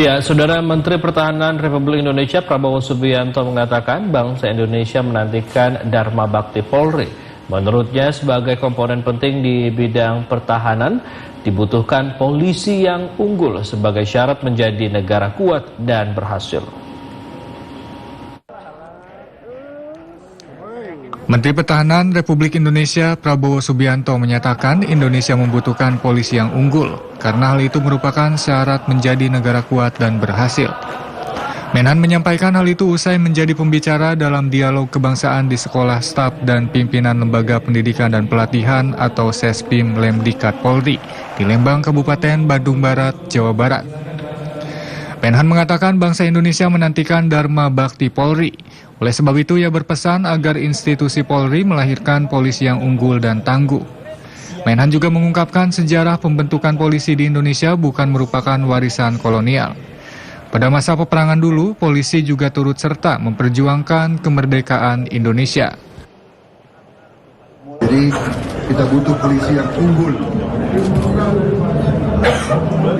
Ya, Saudara Menteri Pertahanan Republik Indonesia Prabowo Subianto mengatakan bangsa Indonesia menantikan Dharma Bakti Polri. Menurutnya, sebagai komponen penting di bidang pertahanan, dibutuhkan polisi yang unggul sebagai syarat menjadi negara kuat dan berhasil. Menteri Pertahanan Republik Indonesia Prabowo Subianto menyatakan Indonesia membutuhkan polisi yang unggul karena hal itu merupakan syarat menjadi negara kuat dan berhasil. Menhan menyampaikan hal itu usai menjadi pembicara dalam dialog kebangsaan di Sekolah Staf dan Pimpinan Lembaga Pendidikan dan Pelatihan atau Sespim Lemdikat Polri di Lembang, Kabupaten Bandung Barat, Jawa Barat. Menhan mengatakan bangsa Indonesia menantikan Dharma Bakti Polri. Oleh sebab itu, ia berpesan agar institusi Polri melahirkan polisi yang unggul dan tangguh. Menhan juga mengungkapkan sejarah pembentukan polisi di Indonesia bukan merupakan warisan kolonial. Pada masa peperangan dulu, polisi juga turut serta memperjuangkan kemerdekaan Indonesia. Jadi kita butuh polisi yang unggul.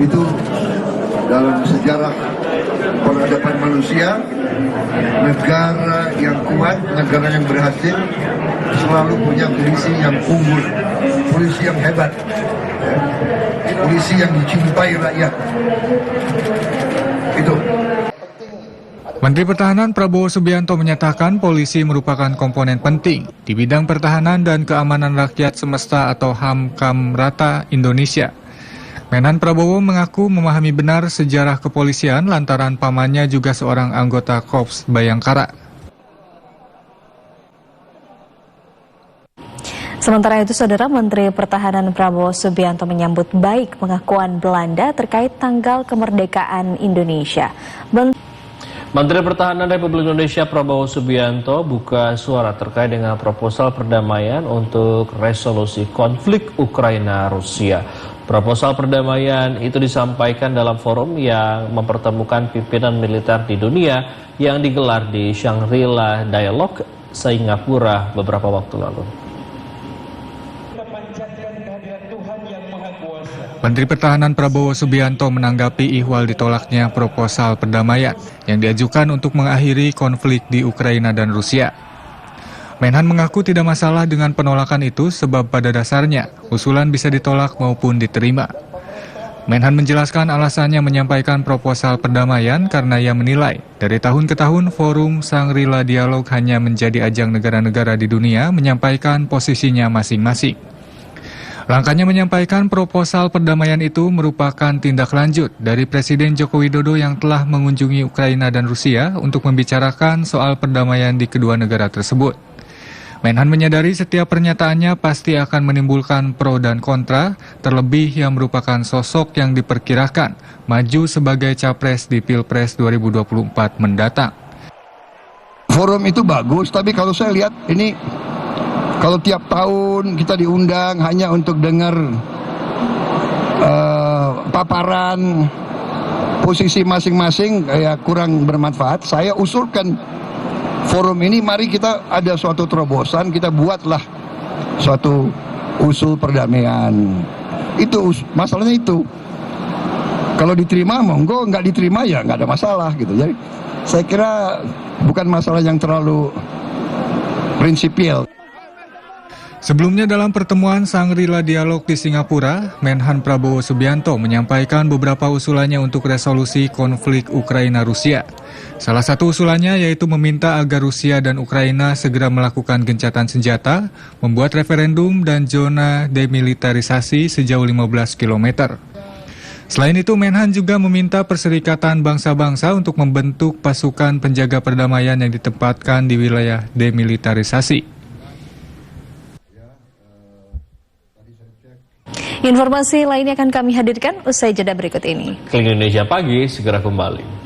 Itu dalam sejarah peradaban manusia, negara yang kuat, negara yang berhasil selalu punya polisi yang unggul, polisi yang hebat, polisi yang dicintai rakyat. Itu. Menteri Pertahanan Prabowo Subianto menyatakan polisi merupakan komponen penting di bidang pertahanan dan keamanan rakyat semesta atau HAM Rata Indonesia. Menhan Prabowo mengaku memahami benar sejarah kepolisian lantaran pamannya juga seorang anggota Korps Bayangkara. Sementara itu, Saudara, Menteri Pertahanan Prabowo Subianto menyambut baik pengakuan Belanda terkait tanggal kemerdekaan Indonesia. Menteri Pertahanan Republik Indonesia Prabowo Subianto buka suara terkait dengan proposal perdamaian untuk resolusi konflik Ukraina-Rusia. Proposal perdamaian itu disampaikan dalam forum yang mempertemukan pimpinan militer di dunia yang digelar di Shangri-La Dialogue, Singapura beberapa waktu lalu. Menteri Pertahanan Prabowo Subianto menanggapi ihwal ditolaknya proposal perdamaian yang diajukan untuk mengakhiri konflik di Ukraina dan Rusia. Menhan mengaku tidak masalah dengan penolakan itu sebab pada dasarnya usulan bisa ditolak maupun diterima. Menhan menjelaskan alasannya menyampaikan proposal perdamaian karena ia menilai dari tahun ke tahun forum Shangri-La Dialogue hanya menjadi ajang negara-negara di dunia menyampaikan posisinya masing-masing. Langkahnya menyampaikan proposal perdamaian itu merupakan tindak lanjut dari Presiden Joko Widodo yang telah mengunjungi Ukraina dan Rusia untuk membicarakan soal perdamaian di kedua negara tersebut. Menhan menyadari setiap pernyataannya pasti akan menimbulkan pro dan kontra, terlebih yang merupakan sosok yang diperkirakan maju sebagai capres di Pilpres 2024 mendatang. Forum itu bagus, tapi kalau saya lihat ini, kalau tiap tahun kita diundang hanya untuk dengar paparan posisi masing-masing, ya kurang bermanfaat. Saya usulkan forum ini, mari kita ada suatu terobosan, kita buatlah suatu usul perdamaian. Itu masalahnya itu. Kalau diterima monggo, nggak diterima ya nggak ada masalah gitu. Jadi saya kira bukan masalah yang terlalu prinsipial. Sebelumnya dalam pertemuan Shangri-La Dialog di Singapura, Menhan Prabowo Subianto menyampaikan beberapa usulannya untuk resolusi konflik Ukraina-Rusia. Salah satu usulannya yaitu meminta agar Rusia dan Ukraina segera melakukan gencatan senjata, membuat referendum dan zona demilitarisasi sejauh 15 km. Selain itu, Menhan juga meminta Perserikatan Bangsa-Bangsa untuk membentuk pasukan penjaga perdamaian yang ditempatkan di wilayah demilitarisasi. Informasi lainnya akan kami hadirkan usai jeda berikut ini. Klik Indonesia Pagi segera kembali.